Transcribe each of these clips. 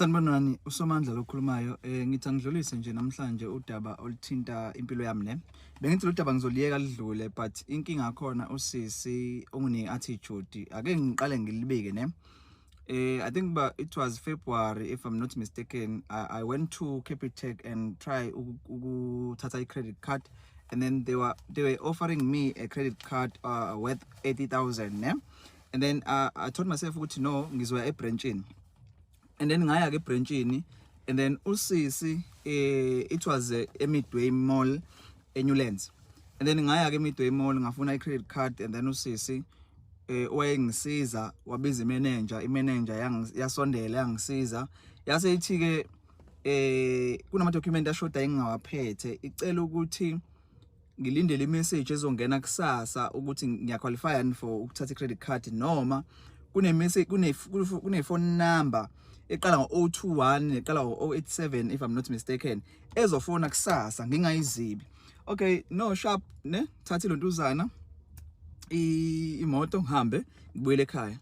Sanibonani, uSomandla lokhulumayo. Ngithi angidlulise nje namhlanje udaba oluthinta impilo yami ne. Bengithi lo daba ngizoliyeka lidlule but inkinga yakhona usisi ongine attitude. Ake ngiqale ngilibeke ne. I think it was February if I'm not mistaken. I went to Capitec and try ukuthatha credit card, and then they were offering me a credit card worth 80,000 ne. And then I told myself ukuthi no, ngizoya ebranchini. And then ngaya ke branchini, and then usisi it was a Midway Mall eNewlands. And then ngaya ke Midway Mall ngafuna credit card, and then usisi wayengisiza wabiza imanager yasondela yangisiza yase ithi ke kunama document ashoda engingawaphethe, icela ukuthi ngilindele imessage ezongena kusasa ukuthi ngiyaqualify for ukuthatha credit card, noma kune message kune phone number eqala ngo-021 neqala ngo-087 if I'm not mistaken ezofona kusasa ngingayizibi. Okay, no sharp ne, thatha ilontuzana imoto ngihambe ngibuyele ekhaya.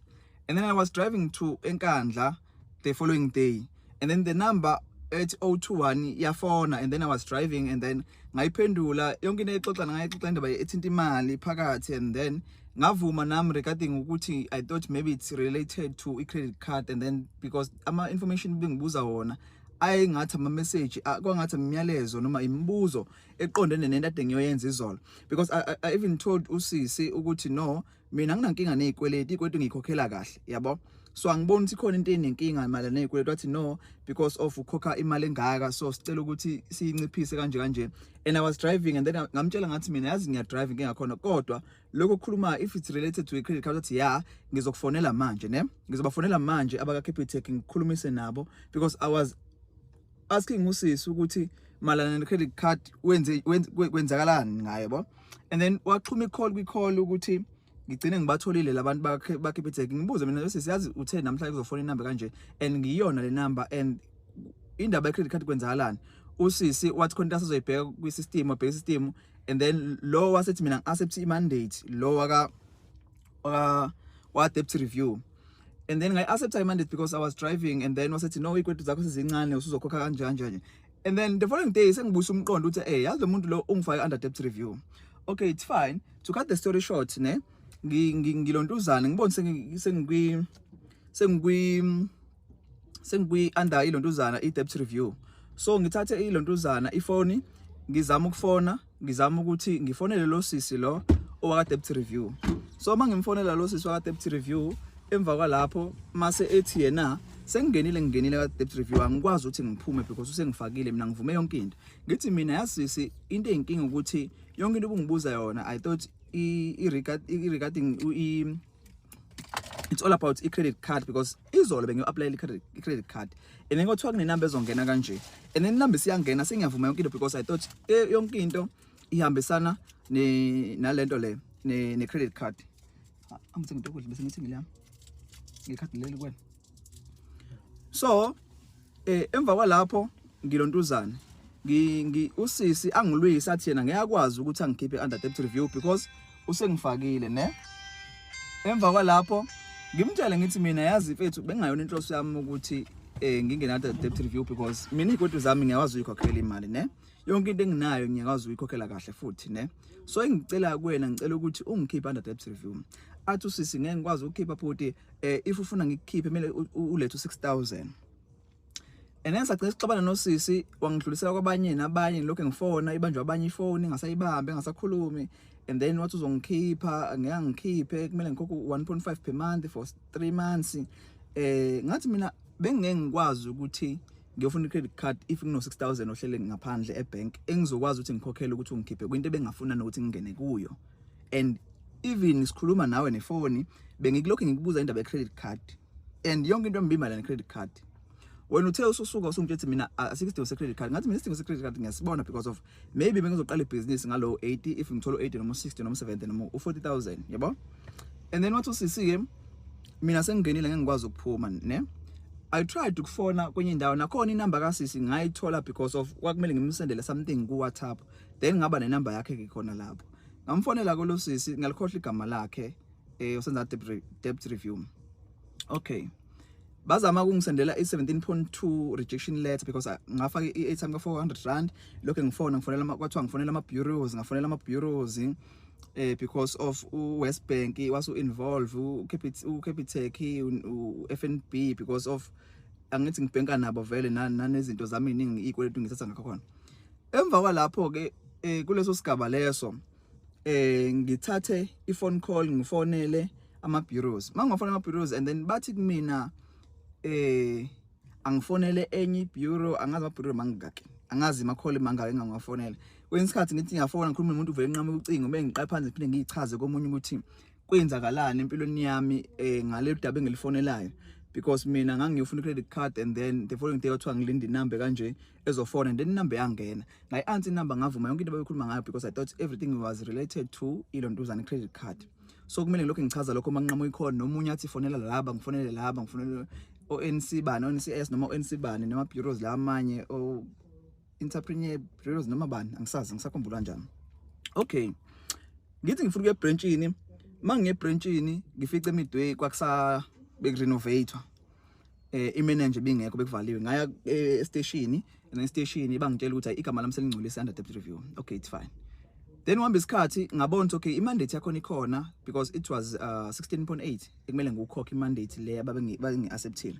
And then I was driving to Enkandla the following day, and then the number at 021 yafona, and then I was driving, and then ngayiphendula yonke into ngayixoxa indaba ethinta imali phakathi, and then ngavuma nami regarding ukuthi I thought maybe it's related to a credit card, and then because ama information bengibuza wona ayingathi ama message kwangathi imiyalezo noma imibuzo eqondene nento ade ngiyoyenza izolo, because I even told usisi ukuthi no, mina nginankinga nezikweleti ngikhokhela kahle, yabo. So angiboni ukuthi khona into enenkinga imali nezikweleti, wathi no because of ukhokha imali engaka, so sicela ukuthi siyinciphise kanje. And I was driving, and then ngamtshela ngathi mina yazi ngiya driving ngingakhona, kodwa lokho khuluma if it's related to a credit card wathi ya ngizokufonela manje ne, ngizobafonela manje abaka Capitec ngikhulumise nabo, because I was asking usisi ukuthi malana ne credit card kwenzakalani ngayo, yabo. And then waxhuma i-call ukuthi ngigcine ngibatholile labantu ba Capitec, ngibuze mina bese siyazi uthe namhlanje uzofona inamba kanje, and ngiyona le number, and indaba ye credit card kwenzakalani. Usisi wathi khona asazoyibheka kwi system, wabheka system, and then lo wasethi mina accept i-mandate lo wa debt review. And then I accepted mandate because I was driving, and then wasethi no, ikwethu zakho sezincane usuzokhokha kanje. And then the following day sengibusa umqondo uthi yazi lo muntu lo ungifake under debt review. Okay, it's fine. To cut the story short ne, ngilontuzana ngibone sengikwi under ilontuzana i-debt review. So ngithathe ilontuzana ifoni, ngizama ukufona, ngizama ukuthi ngifonele lo sisi lo owaka debt review. So mangimfonela lo sisi waka debt review, emva kwalapho mase ethi yena ngingenile ka debt review, angikwazi ukuthi ngiphume because usengifakile mina, ngivume yonke into. Ngithi mina yasisi into enkinga ukuthi yonke into ubungibuza yona I thought regarding it's all about i-credit card, because izolo bengiyo-apply i-credit card, and then kuthiwa kunenamba ezongena kanje, and then inamba isiyangena sengiyavuma yonke into because I thought yonke into ihambisana nalento le ne-credit card. Angithe ngitokudla bese ngithi ngilami ngekhadi leli kwena. So emva kwalapho ngilontuzana usisi angilwisa athi yena ngiyakwazi ukuthi angikhiphe under debt review because usengifakile ne. Emva kwalapho ngimtshela ngithi mina yazi mfethu bengayona inhloso yami ukuthi ngingena under debt review because mina ikwethu zami ngiyakwazi ukukhokhela imali ne, yonke into enginayo ngiyakwazi ukukhokhela kahle futhi ne. So engicela kuwena, ngicela ukuthi ungikhiphe under debt review. Athi usisi ngeke ngikwazi ukukhipha futhi if ufuna ngikukhiphe kumele ulethe 6,000. And then sagcina sixabana nosisi, wangidlulisela kwabanye nabanye, lokho ngifona ibanjwa abanye ifoni ngasayibambe ngasakhulumi, and then wathi uzongikhipha, ngeke ngikhiphe, kumele ngikhokhe 1.5 per month for 3 months. Ngathi mina bengeke ngikwazi ukuthi ngiyofuna i-credit card if ngino 6,000 ohlele ngaphandle ebank engizokwazi ukuthi ngikhokhele ukuthi ungikhiphe kwinto ebengafuna nokuthi ngingene kuyo. And even sikhuluma nawe nefoni bengikulokho ngikubuza indaba ye-credit card, and yonke into mbimala ne-credit card. Wena uthe ususuka usungithethe mina asikho se-credit card, ngathi mina isidingo se-credit card ngiyasibona because of maybe bengizoqala ibhizinisi ngalo 80, if ngithola 80 noma 60 noma 70 noma 40,000, yabo. And then wathi usisi mina sengingenile ngeke ngikwazi ukuphuma ne. I tried ukufona kwenye indawo, nakhona inamba kasisi ngayithola because of kwakumele ngimsendele something ku WhatsApp, then ngaba nenamba yakhe ke khona lapho. Ngamfonela ko lo sisi, ngalikhohle igama lakhe usenza debt review. Okay, bazama ukungisendela i17.2 rejection letter because ngafaka i-airtime ka 400 rand lokho ngifonela kwathiwa ngifonela ama bureaus because of West Bank was involved uCapitec uFNB because of angithi ngibhenka nabo vele nanezinto zami iningi ikweletu ngithatha ngakho khona. Emva kwalapho ke kuleso sigaba leso ngithathe iphone call ngifonele ama bureaus mangifonela ama bureaus and then bathi kumina angifonele enye bureau angazi ama bureau mangaki angazi ma call mangaki engangafonela kwesikhathi ngithi ngiyafona ngikhuluma nomuntu vele enqama ucingo bengicaya phansi phinde ngiyichaze komunye ukuthi kwenzakalani empilweni yami ngale daba engilifonelayo because mina ngangiyofuna credit card and then the following day kwathiwa ngilinde inamba kanje ezofona and then inamba yangena ngayi answer inamba ngavuma yonke into abayikhuluma ngayo because I thought everything was related to ilontuzana credit card. So kumele lokho ngichaza lokho manqama uyikhona nomunye athi fonela laba ngifonele laba ngifonele ONC bani ONCS noma ONC bani noma bureaus la amanye o entrepreneur bureaus noma bani angisazi ngisakhumbula kanjani. Okay ngithi ngifuna ukuya branchini mangiye branchini ngifice midway kwakusa bekurenovator imanager bingekho bekuvaliwe ngaya station and station bangitshela ukuthi igama lami selingcolise under debt review. Okay it's fine. Then uhambe isikhathi ngabona okay imandate yakho ikhona because it was 16.8 ekumele ngikukhokhe imandate le abangi-acceptile.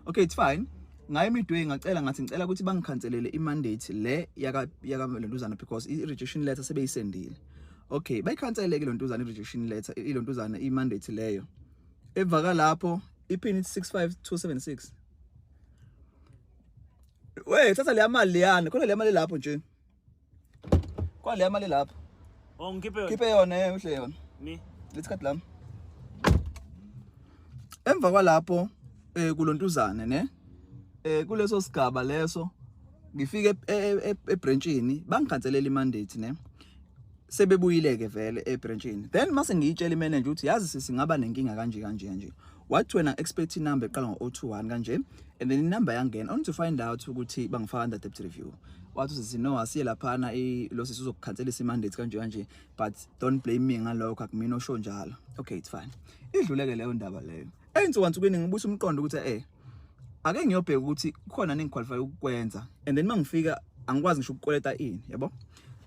Okay it's fine. Ngaye midway ngacela ngathi ngicela ukuthi bangikhanselele imandate le yaka lontuzana because i-rejection letter sebeyisendile. Okay bayikhanseleke lontuzana i-rejection letter ilontuzana imandate leyo. Evaka lapho ipin 65276 thatha le mali leyana khona le mali lapho nje kwa le mali lapho ngikhiphe yona uhle yona lethi card lami emva kwalapho kulontuzana ne kuleso sigaba leso ngifike ebranchini bangikhanselela imandate ne sebebuyileke vele ebranchini then mase ngiyitshela imanager ukuthi yazi singaba nenkinga kanje wathi wena expect number eqala ngo021 kanje and then inumber yangena on to find out ukuthi bangifaka under debt review wathi sino asiye laphana lo sizokukhanselisa imandate kanje but don't blame me ngalokho akumina osho njalo. Okay it's fine idluleke leyo ndaba leyo ensukwini ngibusa umqondo ukuthi ake ngiyobheka ukuthi khona nengiqualify ukukwenza and then mangifika angikwazi ngisho ukukoleta ini yabo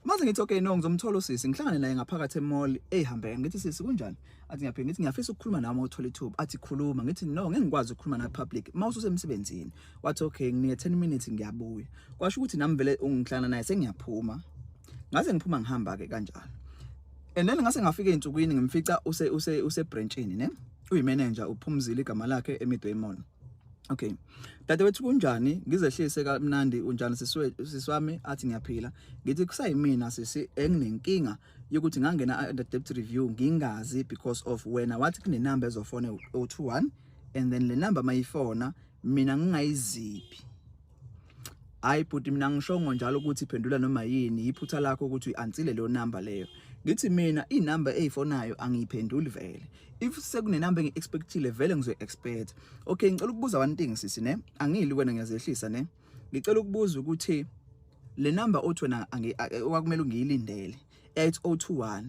mase ngithi okay no ngizomthola usisi ngihlangane naye ngaphakathi emall ehambe ngithi sisi kunjani athi ngiyaphinda ngithi ngiyafisa ukukhuluma nami uthola ithuba athi khuluma ngithi no ngeke ngikwazi ukukhuluma na public mawususemsebenzini wathi okay nginike 10 minutes ngiyabuya kwasho ukuthi nami vele ungihlana naye sengiyaphuma ngase ngiphuma ngihamba ke kanjalo and then ngase ngafika ensukwini ngimfica use branchini ne uyimanager uphumzile igama lakhe eMidway Mall. Okay dadewethu kunjani ngizehlise kamnandi unjani siswami athi ngiyaphila ngithi kusayimina sisi enginenkinga yokuthi ngangena under debt review ngingazi because of wena wathi kune number ezofona 021 and then le number mayifona mina ngingayiziphi hayi bhuti mina ngishongo njalo ukuthi iphendula noma yini iphutha lakho ukuthi uyansile lo number leyo ngithi mina inumber eyifonayo angiyiphenduli vele if sekune number ngiexpectile vele ngizoexpect. Okay ngicela ukubuza one thing sisi ne angili wena ngiyazehlisa ne ngicela ukubuza ukuthi le number othi wena okumele ngiyilindele 8021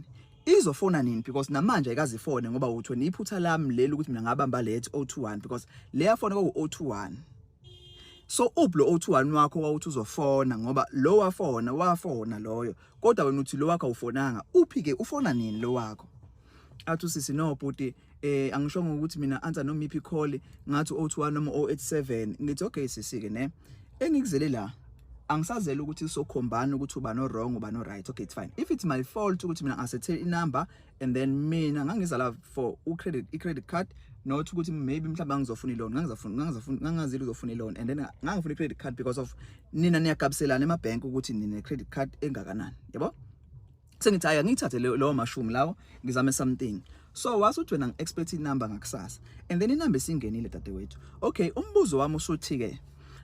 izofona nini because namanje ayikazifone ngoba uthi wena iphutha lami leli ukuthi mina ngabamba le 8021 because le yafona ku021 so ublo 021 wakho wawuthi uzofona ngoba lo wafona loyo kodwa wena uthi lo wakho awufonanga uphi-ke ufona nini lo wakho athi sisi no bhuti angishongo ukuthi mina answer noma iphi call ngathi 021 noma 087 ngithi okay sisi ke ne engikuzele la angisazela ukuthi sokhombana ukuthi uba no wrong uba no right. Okay it's fine if it's my fault ukuthi mina asethe inumber and then mina ngangizala for credit card not ukuthi maybe mhlawumbe ngizofuna iloan ngangazile uzofuna iloan and then ngangifuna credit card because of nina niyagabiselana emabank ukuthi nine credit card engakanani yabo sengithi aya ngithathe lo mashumi lawo ngizame something so wasuthi wena ngiexpect inumber ngakusasa and then inumber singenile dadewethu. Okay umbuzo wami usuthi ke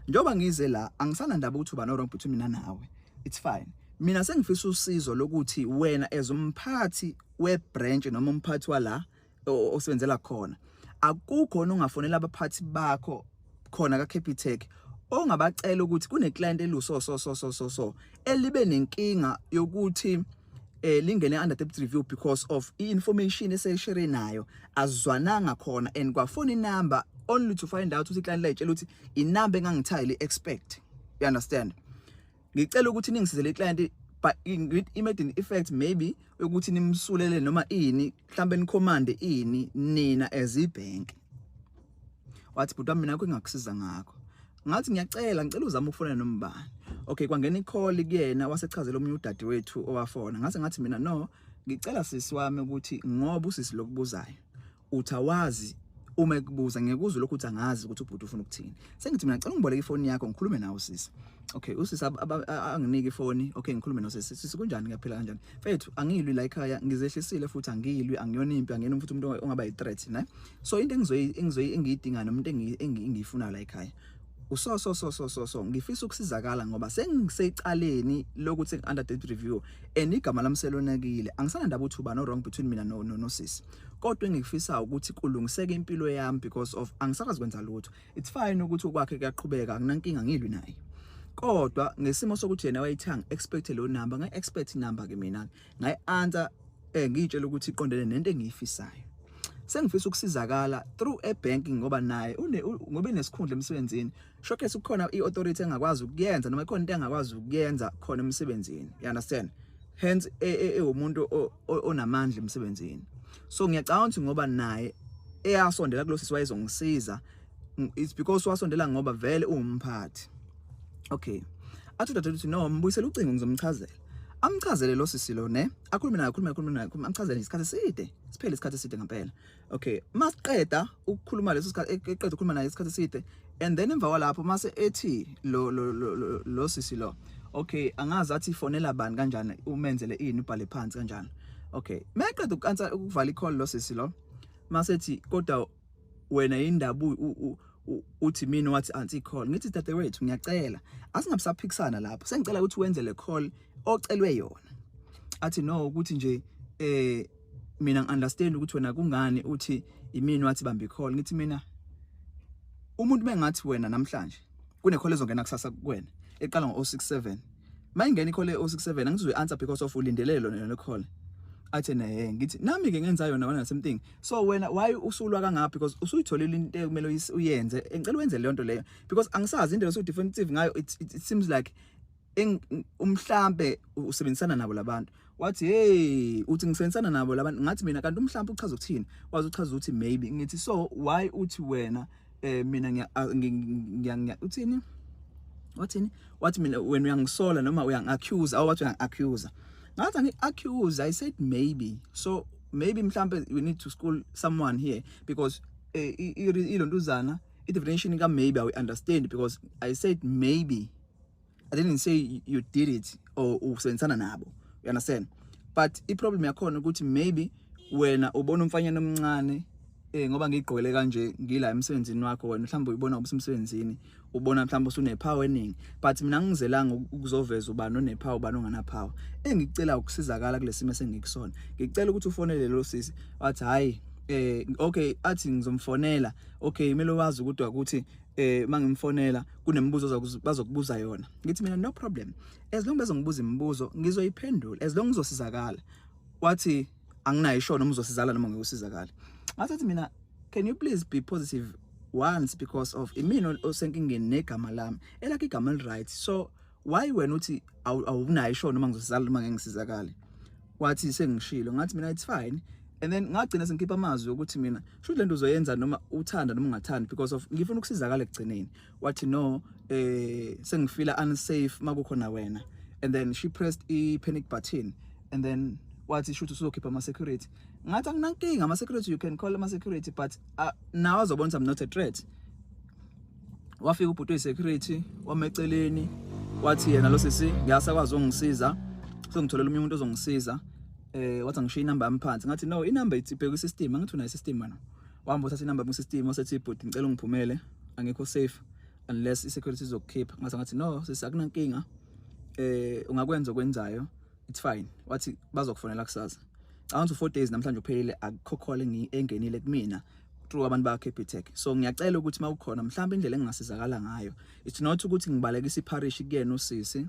njoba ngize la angisana ndaba ukuthi uba no wrong between mina nawe it's fine mina sengifisa usizo lokuthi wena as umphathi we branch noma umphathi wala osebenzela khona akukho ongafonela abaphathi bakho khona ka Capitec ongabacela ukuthi kune client eluso so elibe nenkinga yokuthi lingene under debt review because of information eseshare nayo azwananga khona and kwafona inumber only to find out ukuthi client layitshela ukuthi inamba engangithayile expect. You understand? Ngicela ukuthi ningisizele client but with immediate effect maybe ukuthi nimsulele noma ini mhlambe nicommand ini nina as ibank. Wathi but mina ngingakusiza ngakho. Ngathi ngicela uzama ukufona nombani. Okay, kwangena icall kuyena wasechazela omnye udade wethu owafona. Ngathi mina no, ngicela sisi wami ukuthi ngoba usisi lokubuzayo. Uthawazi uma ekubuza ngekuzwe lokho uthi angazi ukuthi ubhuti ufuna ukuthini. Sengithi mina ngicela ungiboleke ifoni yakho ngikhulume nawe sisi. Okay, usisi anginike ifoni. Okay, ngikhulume nawe sisi. Sisi kunjani ngaphela kanjani? Mfethu angilwi la ekhaya ngizehlisile futhi angilwi angiyona impi angena futhi umuntu ongaba yi-threat ne. So into engiyidinga nomuntu engiyifuna la ekhaya. So ngifisa ukusizakala ngoba sengisecaleni lokuthi under date review and igama lami selonakile angisana ndaba uthi uba no wrong between mina no sis kodwa engifisa ukuthi kulungiseke impilo yami because of angisakazi kwenza lutho. It's fine ukuthi ukwakhe kuyaqhubeka akunankinga ngilwi naye kodwa ngesimo sokuthi yena wayithanga expect lo number ngai expect number ke mina ngai answer ngitshela ukuthi iqondene nento engiyifisayo. Sengifisa ukusizakala through banking ngoba naye ngoba nesikhundla emsebenzini showcase ukukhona iauthority engakwazi ukuyenza noma ikhona into engakwazi ukuyenza khona emsebenzini. You understand? Hence umuntu onamandla emsebenzini. So ngiyacabanga ukuthi ngoba naye eyasondela kulo sisi wayezongisiza it's because wasondela ngoba vele umphathi. Okay, athi uthi no mbuyisela ucingo ngizomchazela. Amchazele lo sisi lo ne akhulume naye amchazele isikhathi eside siphele isikhathi eside ngempela. Okay, masiqeda ukukhuluma leso sikhathi eqeda ukukhuluma naye isikhathi eside and then emva kwalapho mase ethi lo sisi lo okay angazi athi fonela bani kanjani umenzele ini ubhale phansi kanjani. Okay, meqeda ukuansa ukuvala icall lo sisi lo mase ethi kodwa wena indaba uthi mina wathi anti call ngithi dade wethu ngiyacela asingabisaphikisana lapho sengicela ukuthi wenze le call ocelwe yona. Athi no ukuthi nje mina ngiunderstand ukuthi wena kungani uthi imini wathi bamba icall. Ngithi mina umuntu bengathi wena namhlanje kune call ezongena kusasa kuwena eqala ngo-067 mayingena icall e-067 angizoyi answer because of ulindelelo le call. Athi ne ngithi nami ke ngenza yona wena something so wena why usulwa kangaphi because usuyitholile into ekumele uyenze engicela wenze leyo nto leyo because angisazi indlela so definitive ngayo it seems like umhlambe usebenzisana nabo labantu. Wathi hey uthi ngisebenzisana nabo labantu ngathi mina kanti umhlambe uchaza ukuthini wazi uchaza ukuthi maybe ngithi so why uthi wena mina uthini wathi mina wena uyangisola noma uyangaccuse awu wathi uyangaccuse ngathi angi-accuse. I said maybe so maybe mhlambe we need to school someone here because ilontuzana i-definition ka maybe I understand because I said maybe I didn't say you did it or usebenzisana nabo. You understand? But i-problem yakhona ukuthi maybe wena ubona umfanyana omncane ngoba ngigqokele kanje ngila emsebenzini wakho wena mhlawumbe uyibona ubusemsebenzini ubona mhlawumbe usune power eningi but mina ngizelanga ukuzoveza ubani one power ubani ongana power. Engicela ukusizakala kulesimo sengikusona ngicela ukuthi ufonele lo sisi. Wathi hayi okay athi ngizomfonela. Okay kumele wazi ukuthi mangimfonela kunembuzo bazokubuza yona. Ngithi mina no problem as long bezongibuza imibuzo ngizoyiphendula as long ngizosizakala. Wathi anginayo isho noma uzosizakala noma ngiyosizakala. Ngathi mina can you please be positive once because of imini osenkingeni negama lami elakhe igama right so why wena uthi awunayo isho noma ngizosizakala noma ngengisizakala. Wathi sengishilo ngathi mina it's fine and then ngagcina sengikhipha amazwi ukuthi mina should lento uzoyenza noma uthanda noma ungathandi because of ngifuna ukusizakala ekugcineni. Wathi no sengifila unsafe makukhona wena and then she pressed I panic button and then wathi should uzokhipha ama security. Ngathi anginankinga ama security you can call ama security but now azobona I'm not a threat. Wafika ubhuti we-security wameceleni wathi yena lo sisi ngiyasakwazi ungisiza so ngitholela umuntu ozongisiza. Wathi angishiya inamba yami phansi ngathi no inamba ithibhe kwi-system angithi unayo i-system mana wahamba uthatha inamba kwi-system wasethi ibhuti ngicela ungiphumele angekho safe unless i-security izokukhipha. Ngathi no sisi akunankinga ungakwenza okwenzayo it's fine. Wathi bazokufonela kusasa around 4 days namhlanje uphelile akukho call engenile kumina through abantu ba Capitec. So ngiyacela ukuthi mawukhona mhlawumbe indlela engingasizakala ngayo it's not ukuthi ngibalekisa iparish kuyena usisi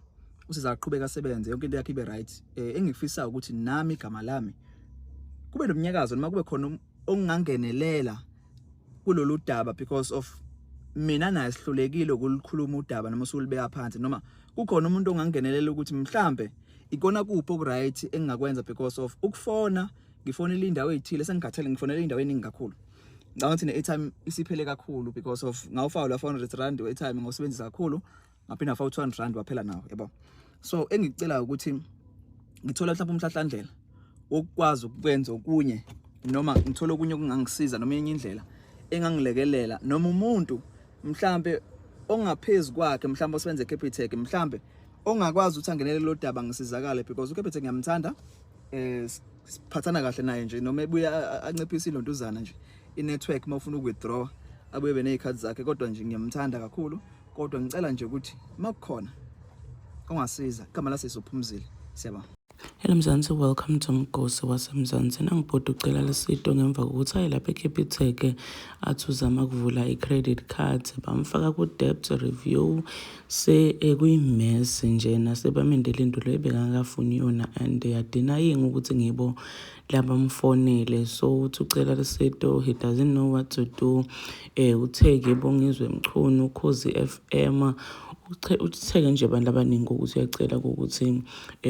aqhubeka asebenze yonke into yakhe ibe right. Engikufisa ukuthi nami igama lami kube nomnyakazo noma kube khona ongangenelela kulolu daba because of mina naye sihlulekile ukulikhuluma udaba noma usulibeka phansi noma kukhona umuntu ongangenelela ukuthi mhlambe ikona kuphi okuright engakwenza because of ukufona ngifonela indawo ezithile sengigathele ngifonela indawo eningi kakhulu ngathi ne-airtime isiphele kakhulu because of ngawufaka la 400 rand we-airtime ngosebenzisa kakhulu ngaphinda ngafaka 200 rand waphela nawo yabo. So engicela ukuthi ngithola mhlawumbe umhlahlandlela okwazi ukwenza okunye noma ngithola okunye okungangisiza noma enye indlela engangilekelela noma umuntu mhlambe ongaphezulu kwakhe mhlambe osebenza eCapitec mhlambe ongakwazi ukuthi angenele lo daba ngisizakale because uCapitec ngiyamthanda siphathana kahle naye nje noma ebuya anciphisa ilontuzana nje inetwork mawufuna ukwithdraw abuye benezikhathi zakhe kodwa nje ngiyamthanda kakhulu kodwa ngicela nje ukuthi makukhona ongasiza igama la sizophumzile siyabona. Hello Mzansi, welcome to Mgosi waseMzansi. Nangibhoda ucela lesito ngemva kokuthi aye lapha eCapitec athi uzama ukuvula i-credit card bamfaka ku-debt review kuyimess nje nasebamendela into leyo bekangafuni yona and yadenying ukuthi ngibo labamfonele. So uthi ucela lesito, he doesn't know what to do. Utheke Bongizwe Mchunu Ukhozi FM utheke nje abantu abaningi ukuthi uyacela ukuthi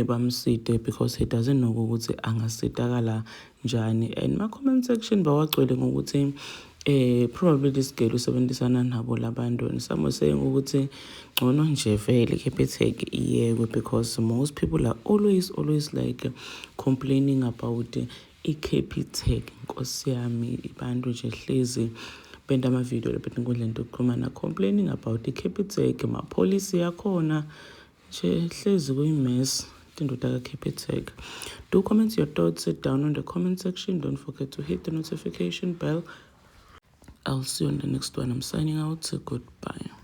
bamside because he doesn't know ukuthi angasidakala njani. And ma comment section bawagcwele ngokuthi probably this girl usebenzisana nabo labantu and some saying ukuthi ngcono nje vele Capitec iyekwe because most people are always like complaining about iCapitec. Nkosi yami abantu nje hlezi benda ama video lebethi inkundleni yokuxhumana complaining about iCapitec policy yakhona nje hlezi kuyimess indoda kaCapitec. Do comment your thoughts, sit down on the comment section. Don't forget to hit the notification bell. I'll see you on the next one. I'm signing out. Goodbye.